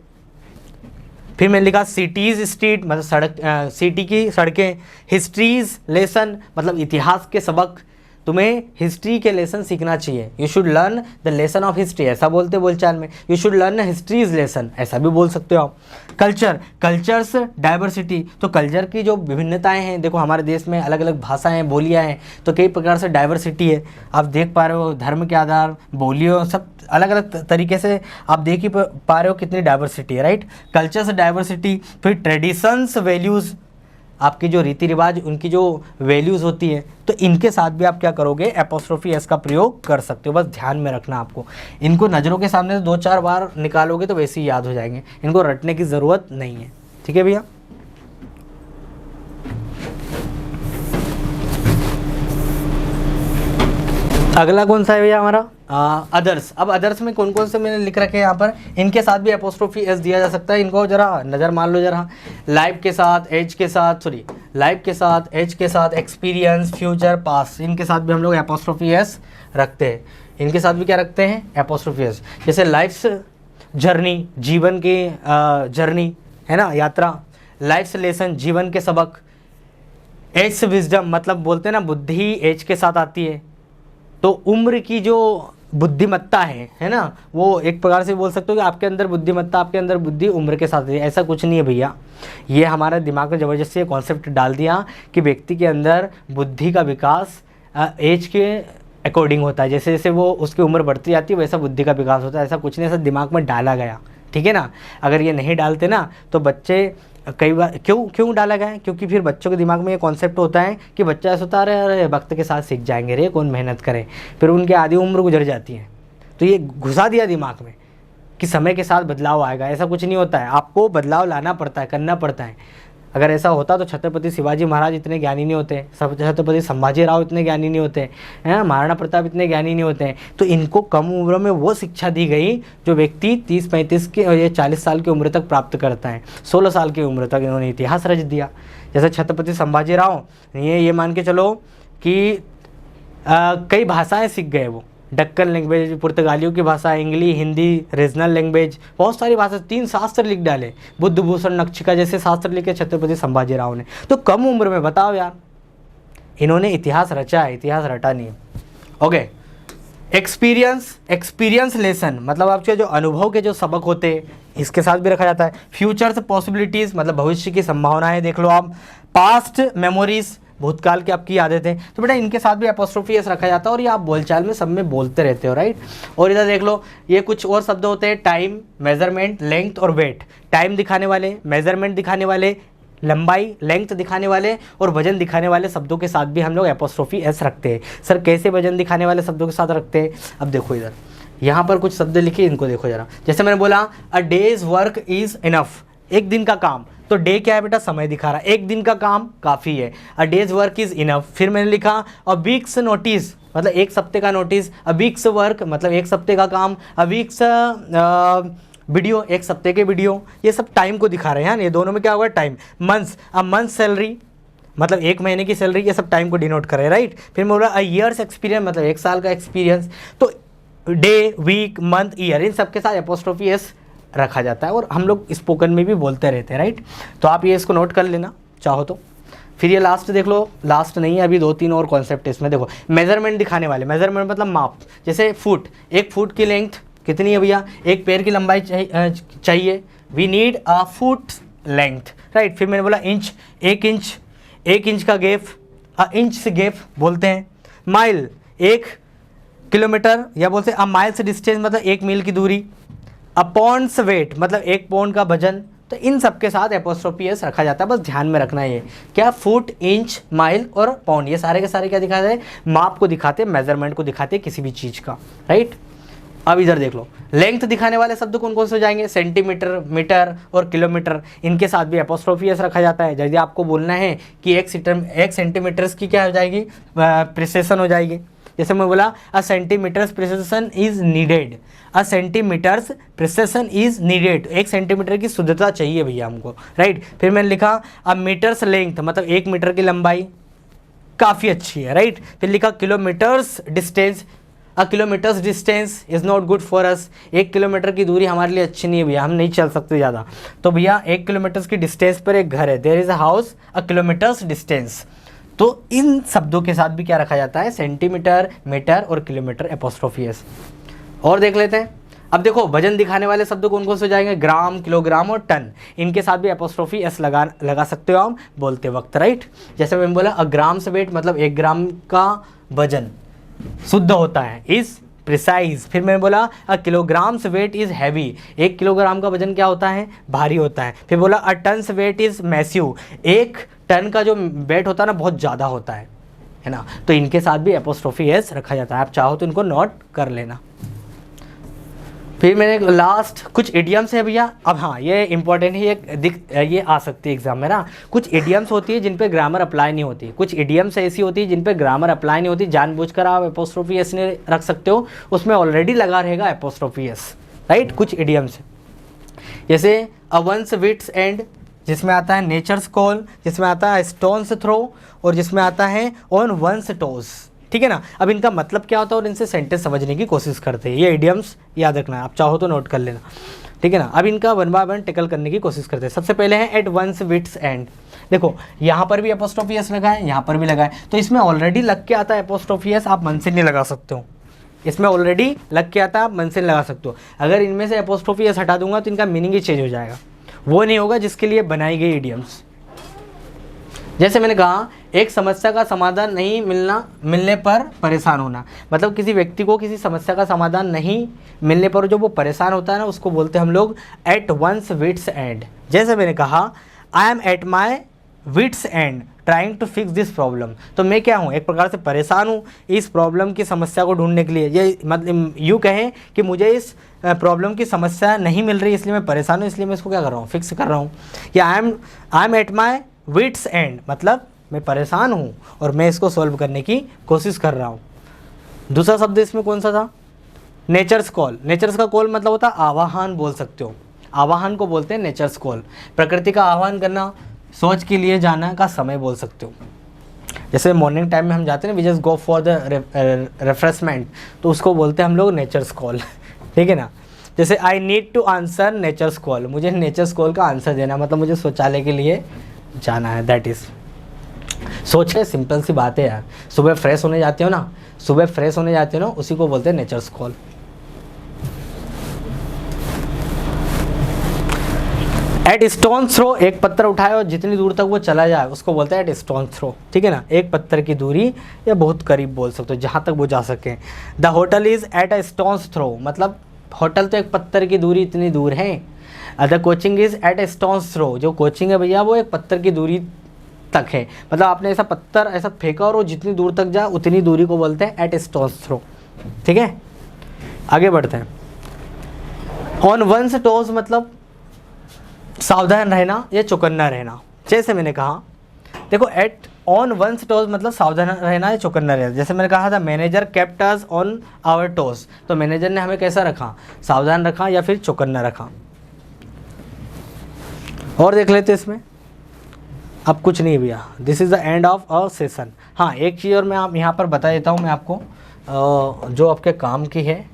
फिर मैंने लिखा सिटीज़ स्ट्रीट मतलब सड़क, सिटी की सड़कें। हिस्ट्रीज लेसन मतलब इतिहास के सबक, तुम्हें हिस्ट्री के लेसन सीखना चाहिए। You should learn the lesson of history, ऐसा बोलते बोलचाल में। You should learn histories lesson, ऐसा भी बोल सकते हो आप। कल्चर्स डाइवर्सिटी, तो कल्चर की जो विभिन्नताएं हैं, देखो हमारे देश में अलग अलग भाषाएं बोलियां हैं, तो कई प्रकार से डाइवर्सिटी है। आप देख पा रहे हो धर्म के आधार, बोलियों, सब अलग अलग तरीके से आप देख ही पा रहे हो कितनी डाइवर्सिटी है, राइट। Cultures diversity. फिर ट्रेडिशंस वैल्यूज़, आपकी जो रीति रिवाज, उनकी जो वैल्यूज़ होती है, तो इनके साथ भी आप क्या करोगे, एपोस्ट्रोफी एस का प्रयोग कर सकते हो। बस ध्यान में रखना आपको, इनको नज़रों के सामने 2-4 बार निकालोगे तो वैसे ही याद हो जाएंगे, इनको रटने की ज़रूरत नहीं है, ठीक है भैया। अगला कौन सा है भैया हमारा अदर्स। अब अदर्स में कौन कौन से मैंने लिख रखे हैं यहाँ पर, इनके साथ भी एपोस्ट्रोफी एस दिया जा सकता है। इनको जरा नज़र मान लो जरा, लाइफ के साथ एज के साथ, सॉरी लाइफ के साथ एज के साथ, एक्सपीरियंस, फ्यूचर, पास्ट, इनके साथ भी हम लोग एपोस्ट्रोफी एस रखते हैं। इनके साथ भी क्या रखते हैं, एपोस्ट्रोफी एस। जैसे लाइफ्स जर्नी, जीवन की जर्नी है ना, यात्रा, लाइफ्स लेसन, जीवन के सबक, एज विजडम, मतलब बोलते हैं ना बुद्धि एज के साथ आती है, तो उम्र की जो बुद्धिमत्ता है ना, वो एक प्रकार से बोल सकते हो कि आपके अंदर बुद्धिमत्ता, आपके अंदर बुद्धि उम्र के साथ है। ऐसा कुछ नहीं है भैया, ये हमारे दिमाग में ज़बरदस्ती कॉन्सेप्ट डाल दिया कि व्यक्ति के अंदर बुद्धि का विकास एज के अकॉर्डिंग होता है, जैसे जैसे वो उसकी उम्र बढ़ती जाती है वैसा बुद्धि का विकास होता है। ऐसा कुछ नहीं, ऐसा दिमाग में डाला गया, ठीक है ना। अगर ये नहीं डालते ना तो बच्चे कई बार क्यों डाला गया है, क्योंकि फिर बच्चों के दिमाग में ये कॉन्सेप्ट होता है कि बच्चा ऐसा होता है, अरे वक्त के साथ सीख जाएंगे रे, कौन मेहनत करे, फिर उनकी आधी उम्र गुजर जाती है। तो ये घुसा दिया दिमाग में कि समय के साथ बदलाव आएगा। ऐसा कुछ नहीं होता है, आपको बदलाव लाना पड़ता है, करना पड़ता है। अगर ऐसा होता तो छत्रपति शिवाजी महाराज इतने ज्ञानी नहीं होते, छत्रपति संभाजी राव इतने ज्ञानी नहीं होते हैं, महाराणा प्रताप इतने ज्ञानी नहीं होते हैं। तो इनको कम उम्र में वो शिक्षा दी गई जो व्यक्ति 30-35 के और ये 40 साल की उम्र तक प्राप्त करता है। 16 साल की उम्र तक इन्होंने इतिहास रच दिया। जैसे छत्रपति संभाजी राव ये मान के चलो कि कई भाषाएँ सीख गए वो, डक्कन लैंग्वेज, पुर्तगालियों की भाषा, इंग्लिश, हिंदी, रीजनल लैंग्वेज, बहुत सारी भाषा, 3 शास्त्र लिख डाले, बुद्ध भूषण नक्षिका जैसे शास्त्र लिखे छत्रपति संभाजी राव ने। तो कम उम्र में बताओ यार, इन्होंने इतिहास रचा है, इतिहास रटा नहीं। ओके, एक्सपीरियंस लेसन, मतलब आपके जो अनुभव के जो सबक होते हैं इसके साथ भी रखा जाता है। फ्यूचर्स पॉसिबिलिटीज़, मतलब भविष्य की संभावनाएं देख लो आप। पास्ट मेमोरीज, भूतकाल की आपकी आदतें, तो बेटा इनके साथ भी एपोस्ट्रोफी एस रखा जाता है। और ये आप बोलचाल में सब में बोलते रहते हो, राइट। और इधर देख लो, ये कुछ और शब्द होते हैं, टाइम, मेजरमेंट, लेंथ और वेट। टाइम दिखाने वाले, मेजरमेंट दिखाने वाले, लंबाई, लेंथ दिखाने वाले और वजन दिखाने वाले शब्दों के साथ भी हम लोग एपोस्ट्रोफी एस रखते हैं। सर कैसे वजन दिखाने वाले शब्दों के साथ रखते हैं, अब देखो इधर यहाँ पर कुछ शब्द लिखे, इनको देखो जरा। जैसे मैंने बोला अ डेज वर्क इज़ इनफ, एक दिन का काम, तो डे क्या है बेटा, समय दिखा रहा है, एक दिन का काम काफ़ी है, अ डेज वर्क इज़ इनफ। फिर मैंने लिखा अ वीक्स नोटिस, मतलब एक सप्ते का नोटिस, अ वीक्स वर्क मतलब एक सप्ते का काम, अ वीक्स वीडियो, एक सप्ते के वीडियो, ये सब टाइम को दिखा रहे हैं। ये दोनों में क्या होगा, time. Months, a month salary मतलब एक महीने की सैलरी, ये सब टाइम को डिनोट कर रहे हैं, राइट। फिर मैं बोला अ ईयर्स एक्सपीरियंस, मतलब एक साल का एक्सपीरियंस। तो डे, वीक, मंथ, ईयर, इन सब के साथ एपोस्ट्रोफी एस रखा जाता है और हम लोग स्पोकन में भी बोलते रहते हैं, राइट। तो आप ये इसको नोट कर लेना चाहो तो। फिर ये लास्ट देख लो, लास्ट नहीं है, अभी 2-3 और कॉन्सेप्ट इसमें देखो। मेजरमेंट दिखाने वाले, मेजरमेंट मतलब माप, जैसे फुट, एक फुट की लेंथ कितनी है भैया, एक पैर की लंबाई चाहिए, we need a foot length, right. फिर मैंने बोला इंच, एक इंच का गैप, इंच से गैप बोलते हैं। माइल, 1 किलोमीटर, या बोलते हैं अ माइल्स डिस्टेंस मतलब 1 मील की दूरी। अ पॉन्ड्स वेट मतलब 1 पौंड का वजन। तो इन सब के साथ एपोस्ट्रोफी एस रखा जाता है, बस ध्यान में रखना है क्या, फुट, इंच, माइल और पौंड, ये सारे के सारे क्या दिखाते हैं, माप को दिखाते हैं, मेजरमेंट को दिखाते हैं किसी भी चीज़ का, राइट। अब इधर देख लो, लेंथ दिखाने वाले शब्द कौन कौन से हो जाएंगे, सेंटीमीटर, मीटर और किलोमीटर, इनके साथ भी एपोस्ट्रोफी एस रखा जाता है। यदि आपको बोलना है कि 1 सेंटीमीटर्स की क्या हो जाएगी, प्रिसिशन हो जाएगी। जैसे मैं बोला a centimetres precision is needed, a centimetres precision is needed, 1 centimetre की शुद्धता चाहिए भैया हमको, राइट। फिर मैंने लिखा अ मीटर्स लेंथ मतलब 1 मीटर की लंबाई, काफ़ी अच्छी है, राइट। फिर लिखा kilometres distance, a kilometers distance is not good for us, 1 kilometre की दूरी हमारे लिए अच्छी नहीं है भैया, हम नहीं चल सकते ज़्यादा। तो भैया 1 किलोमीटर की डिस्टेंस पर एक घर है, there is a house a kilometers distance. तो इन शब्दों के साथ भी क्या रखा जाता है, सेंटीमीटर, मीटर और किलोमीटर एपोस्ट्रोफी एस। और देख लेते हैं, अब देखो वजन दिखाने वाले शब्द कौन कौन से हो जाएंगे, ग्राम, किलोग्राम और टन, इनके साथ भी एपोस्ट्रोफी एस लगा सकते हो आप बोलते वक्त, राइट। जैसे मैंने बोला अ ग्राम से वेट मतलब 1 ग्राम का वजन शुद्ध होता है, इज प्रिसाइज। फिर मैंने बोला a kilograms weight is heavy, 1 kilogram का वजन क्या होता है, भारी होता है। फिर बोला a tons weight is massive, 1 ton का जो वेट होता है ना बहुत ज़्यादा होता है ना। तो इनके साथ भी एपोस्ट्रोफी एस रखा जाता है, आप चाहो तो इनको नोट कर लेना। फिर मैंने लास्ट कुछ इडियम्स है भैया। अब हाँ, ये इंपॉर्टेंट है, ये आ सकती है एग्जाम में ना। कुछ इडियम्स होती है जिन पे ग्रामर अप्लाई नहीं होती, कुछ इडियम्स ऐसी होती है जिन पे ग्रामर अप्लाई नहीं होती, जानबूझकर आप एपोस्ट्रोफी एस नहीं रख सकते हो, उसमें ऑलरेडी लगा रहेगा एपोस्ट्रोफी एस, राइट। कुछ इडियम्स जैसे अ वंस विट्स एंड, जिसमें आता है नेचर्स कॉल, जिसमें आता है स्टोन्स थ्रो, और जिसमें आता है ऑन वंस टोज, ठीक है ना। अब इनका मतलब क्या होता है और इनसे सेंटेंस समझने की कोशिश करते हैं। ये इडियम्स याद रखना है, आप चाहो तो नोट कर लेना, ठीक है ना। अब इनका वन बाय वन टेकल करने की कोशिश करते हैं। सबसे पहले है एट वंस विट्स एंड। देखो यहाँ पर भी एपोस्ट्रोफी एस लगा है, यहाँ पर भी लगा है, तो इसमें ऑलरेडी लग के आता है एपोस्ट्रोफी एस, आप मन से नहीं लगा सकते हो। इसमें ऑलरेडी लग के आता है, आप मन से लगा सकते हो। अगर इनमें से एपोस्ट्रोफी एस हटा दूंगा तो इनका मीनिंग ही चेंज हो जाएगा, वो नहीं होगा जिसके लिए बनाई गई इडियम्स। जैसे मैंने कहा, एक समस्या का समाधान नहीं मिलने पर परेशान होना, मतलब किसी व्यक्ति को किसी समस्या का समाधान नहीं मिलने पर जो वो परेशान होता है ना, उसको बोलते हैं हम लोग एट वंस विट्स एंड। जैसे मैंने कहा, I am at my wits end trying to fix this problem, तो मैं क्या हूँ, एक प्रकार से परेशान हूँ इस प्रॉब्लम की समस्या को ढूंढने के लिए। ये मतलब यूँ कहें कि मुझे इस प्रॉब्लम की समस्या नहीं मिल रही, इसलिए मैं परेशान हूँ, इसलिए मैं इसको क्या कर रहा हूँ, फिक्स कर रहा हूँ। या I am at my wits end, मतलब मैं परेशान हूँ और मैं इसको सॉल्व करने की कोशिश कर रहा हूँ। दूसरा शब्द इसमें कौन सा था, नेचर्स कॉल। नेचर्स का कॉल मतलब होता है आवाहन, बोल सकते हो, आवाहन को बोलते हैं नेचर्स कॉल। प्रकृति का आह्वान करना, सोच के लिए जाना का समय बोल सकते हो। जैसे मॉर्निंग टाइम में हम जाते हैं ना, we just go for the refreshment, तो उसको बोलते हैं हम लोग नेचर्स कॉल, ठीक है ना। जैसे I need to answer nature's call, मुझे नेचर्स कॉल का आंसर देना, मतलब मुझे शौचालय के लिए जाना है, दैट इज़। सोच के सिंपल सी बात है यार, सुबह फ्रेश होने जाते हो ना, सुबह फ्रेश होने जाते हो ना, उसी को बोलते हैं nature's call. At stone throw, एक पत्थर उठाए और जितनी दूर तक वो चला जाए उसको बोलते हैं एट स्टोन थ्रो, ठीक है ना। एक पत्थर की दूरी या बहुत करीब बोल सकते हो, जहाँ तक वो जा सके। The hotel is at a stone throw, मतलब होटल तो एक पत्थर की दूरी इतनी दूर है। The coaching is at a stone throw, जो कोचिंग है भैया वो एक पत्थर की दूरी तक है, मतलब आपने ऐसा पत्थर ऐसा फेंका और वो जितनी दूर तक जाए उतनी दूरी को बोलते हैं एट स्टोन थ्रो, ठीक है। आगे बढ़ते हैं। ऑन वंस टोज मतलब सावधान रहना या चौकन्ना रहना। जैसे मैंने कहा, देखो एट ऑन वंस टोज मतलब सावधान रहना या चौकन्ना रहना। जैसे मैंने कहा था, manager kept us on our toes, तो मैनेजर ने हमें कैसा रखा, सावधान रखा या फिर चौकन्ना रखा। और देख लेते इसमें, अब कुछ नहीं भैया, this is the end of a session. हाँ, एक चीज़ और मैं आप यहाँ पर बता देता हूँ मैं आपको, जो आपके काम की है।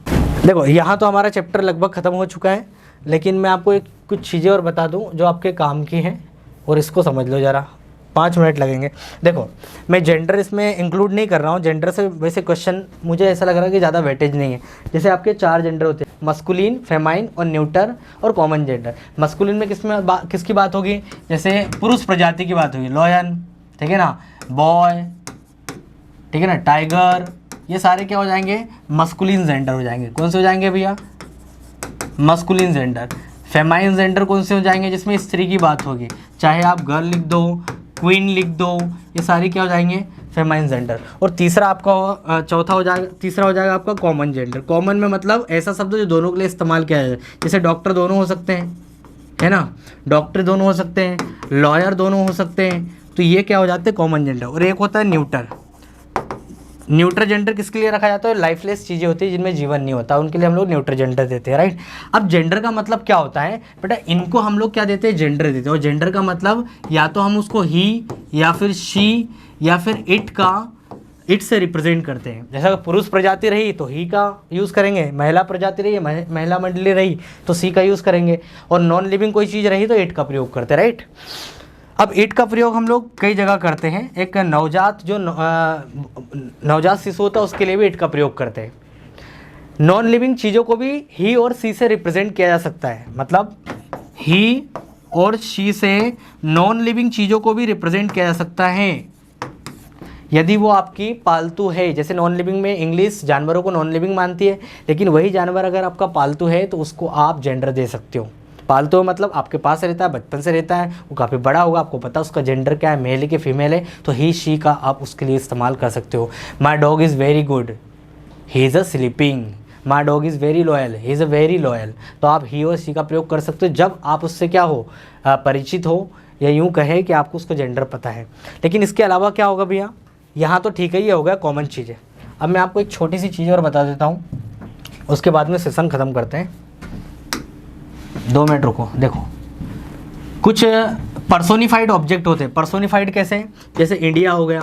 देखो यहाँ तो हमारा चैप्टर लगभग ख़त्म हो चुका है, लेकिन मैं आपको एक कुछ चीज़ें और बता दूँ जो आपके काम की हैं, और इसको समझ लो ज़रा, 5 मिनट लगेंगे। देखो मैं जेंडर इसमें इंक्लूड नहीं कर रहा हूँ, जेंडर से वैसे क्वेश्चन मुझे ऐसा लग रहा है कि ज़्यादा वेटेज नहीं है। जैसे आपके 4 जेंडर होते हैं, मस्कुलिन, फेमाइन और न्यूटर और कॉमन जेंडर। मस्कुलिन में किसकी बात होगी, जैसे पुरुष प्रजाति की बात होगी, लॉयन, ठीक है ना, बॉय, ठीक है ना, टाइगर, ये सारे क्या हो जाएंगे, मस्कुलिन जेंडर हो जाएंगे। कौन से हो जाएंगे भैया, मस्कुलिन जेंडर। फेमाइन जेंडर कौन से हो जाएंगे, जिसमें स्त्री की बात होगी, चाहे आप गर्ल लिख दो, क्वीन लिख दो, ये सारी क्या हो जाएंगे, फेमाइन जेंडर। और तीसरा आपका चौथा हो जाएगा, तीसरा हो जाएगा आपका कॉमन जेंडर। कॉमन में मतलब ऐसा शब्द जो दोनों के लिए इस्तेमाल किया जाए, जैसे डॉक्टर दोनों हो सकते हैं, है ना, डॉक्टर दोनों हो सकते हैं, लॉयर दोनों हो सकते हैं, तो ये क्या हो जाते हैं, कॉमन जेंडर। और एक होता है न्यूटर। न्यूट्रल जेंडर किसके लिए रखा जाता है, लाइफलेस चीज़ें होती है जिनमें जीवन नहीं होता, उनके लिए हम लोग न्यूट्रल जेंडर देते हैं, राइट। अब जेंडर का मतलब क्या होता है बेटा, इनको हम लोग क्या देते हैं, जेंडर देते हैं। और जेंडर का मतलब या तो हम उसको ही या फिर शी या फिर इट से रिप्रेजेंट करते हैं। जैसा पुरुष प्रजाति रही तो ही का यूज़ करेंगे, महिला प्रजाति रही, महिला मंडली रही तो सी का यूज़ करेंगे, और नॉन लिविंग कोई चीज़ रही तो इट का प्रयोग करते हैं, राइट। अब इट का प्रयोग हम लोग कई जगह करते हैं। एक नवजात जो नवजात शिशु होता है उसके लिए भी इट का प्रयोग करते हैं। नॉन लिविंग चीज़ों को भी ही और सी से रिप्रेजेंट किया जा सकता है, मतलब ही और शी से नॉन लिविंग चीज़ों को भी रिप्रेजेंट किया जा सकता है यदि वो आपकी पालतू है। जैसे नॉन लिविंग में इंग्लिश जानवरों को नॉन लिविंग मानती है, लेकिन वही जानवर अगर आपका पालतू है तो उसको आप जेंडर दे सकते हो। पालतू मतलब आपके पास रहता है, बचपन से रहता है, वो काफ़ी बड़ा होगा, आपको पता उसका जेंडर क्या है, मेल है कि फीमेल है, तो ही शी का आप उसके लिए इस्तेमाल कर सकते हो। My dog is very good, he is a sleeping, my dog is very loyal, he is a very loyal. तो आप ही और शी का प्रयोग कर सकते हो जब आप उससे क्या हो, परिचित हो, या यूँ कहे कि आपको उसका जेंडर पता है। लेकिन इसके अलावा क्या होगा भैया, यहाँ तो ठीक है, ये हो गया कॉमन चीज़ें। अब मैं आपको एक छोटी सी चीज़ और बता देता हूँ, उसके बाद में सेशन ख़त्म करते हैं। 2 मिनट रुको। देखो, कुछ पर्सोनिफाइड ऑब्जेक्ट होते हैं। पर्सोनिफाइड कैसे, जैसे इंडिया हो गया,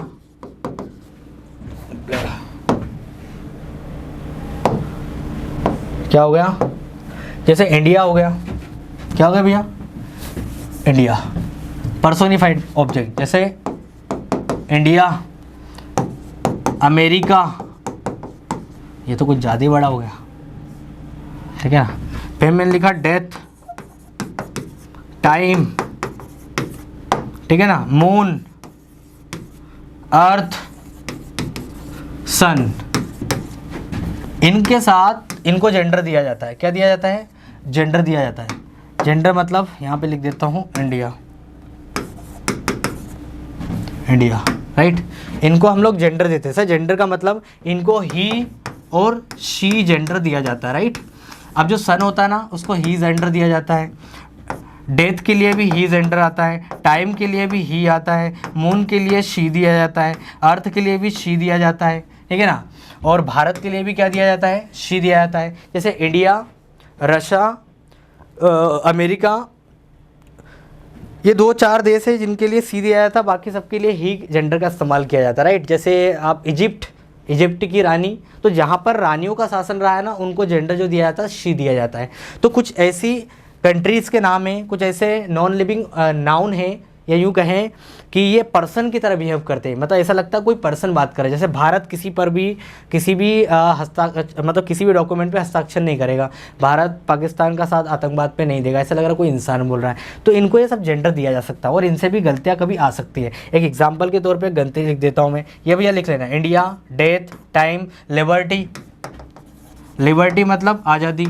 क्या हो गया, जैसे इंडिया हो गया, क्या हो गया भैया, इंडिया पर्सोनिफाइड ऑब्जेक्ट। जैसे इंडिया, अमेरिका, ये तो कुछ ज़्यादा ही बड़ा हो गया, ठीक है ना। फिर मैंने लिखा डेथ, टाइम, ठीक है ना, मून, अर्थ, सन, इनके साथ इनको जेंडर दिया जाता है। क्या दिया जाता है, जेंडर दिया जाता है। जेंडर मतलब यहाँ पे लिख देता हूँ इंडिया, इंडिया, राइट। इनको हम लोग जेंडर देते हैं। सर जेंडर का मतलब इनको ही और शी जेंडर दिया जाता है, राइट। अब जो सन होता है ना, उसको ही जेंडर दिया जाता है। डेथ के लिए भी ही जेंडर आता है, टाइम के लिए भी ही आता है, मून के लिए शी दिया जाता है, अर्थ के लिए भी शी दिया जाता है, ठीक है ना। और भारत के लिए भी क्या दिया जाता है, शी दिया जाता है। जैसे इंडिया, रशिया, अमेरिका, ये 2-4 देश है जिनके लिए सी दिया जाता है, बाकी सबके लिए ही जेंडर का इस्तेमाल किया जाता है, राइट। जैसे आप इजिप्ट की रानी, तो जहाँ पर रानियों का शासन रहा है ना, उनको जेंडर जो दिया जाता है, शी दिया जाता है। तो कुछ ऐसी कंट्रीज़ के नाम हैं, कुछ ऐसे नॉन लिविंग नाउन हैं, या यूँ कहें कि ये पर्सन की तरह बिहेव करते हैं। मतलब ऐसा लगता है कोई पर्सन बात करे। जैसे भारत किसी भी मतलब किसी भी डॉक्यूमेंट पे हस्ताक्षर नहीं करेगा, भारत पाकिस्तान का साथ आतंकवाद पे नहीं देगा, ऐसा लग रहा है कोई इंसान बोल रहा है। तो इनको ये सब जेंडर दिया जा सकता है, और इनसे भी गलतियाँ कभी आ सकती है। एक एग्जाम्पल के तौर पर गलती लिख देता हूँ मैं, ये भैया लिख लेना, India, death, time, liberty, liberty मतलब आज़ादी,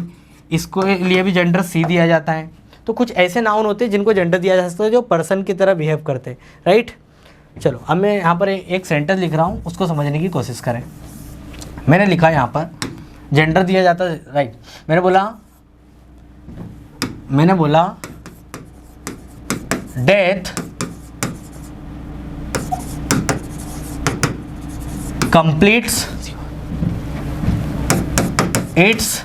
इसको लिए भी जेंडर सी दिया जाता है। तो कुछ ऐसे नाउन होते हैं जिनको जेंडर दिया जा सकता है जो पर्सन की तरह बिहेव करते हैं, राइट। चलो अब मैं यहाँ पर एक सेंटेंस लिख रहा हूँ, उसको समझने की कोशिश करें। मैंने लिखा यहाँ पर जेंडर दिया जाता है, राइट। मैंने बोला death completes its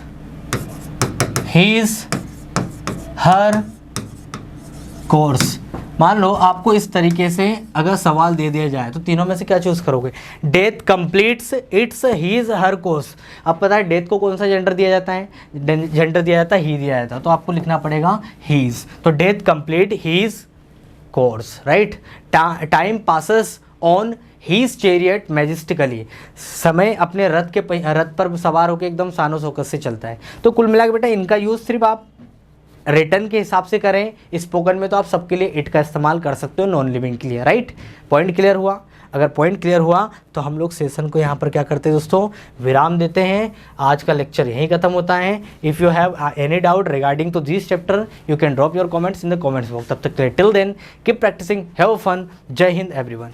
his her course. मान लो आपको इस तरीके से अगर सवाल दे दिया जाए तो तीनों में से क्या चूज करोगे। Death completes its his her course. अब पता है डेथ को कौन सा जेंडर दिया जाता है, जेंडर दिया जाता है ही दिया जाता है, तो आपको लिखना पड़ेगा हीज। तो death complete his course, right. Time passes on his chariot majestically. समय अपने रथ पर सवार होकर एकदम शानो शौकत से चलता है। तो कुल मिला के बेटा इनका यूज़ सिर्फ आप रिटर्न के हिसाब से करें, स्पोकन में तो आप सबके लिए इट का इस्तेमाल कर सकते हो, नॉन लिविंग के लिए, राइट। पॉइंट क्लियर हुआ। अगर पॉइंट क्लियर हुआ तो हम लोग सेशन को यहाँ पर क्या करते हैं दोस्तों, विराम देते हैं। आज का लेक्चर यहीं खत्म होता है। If you have any doubt regarding to this chapter you can drop your comments in the comments box. तब तक के लिए till then keep practicing, have fun. जय हिंद एवरीवन।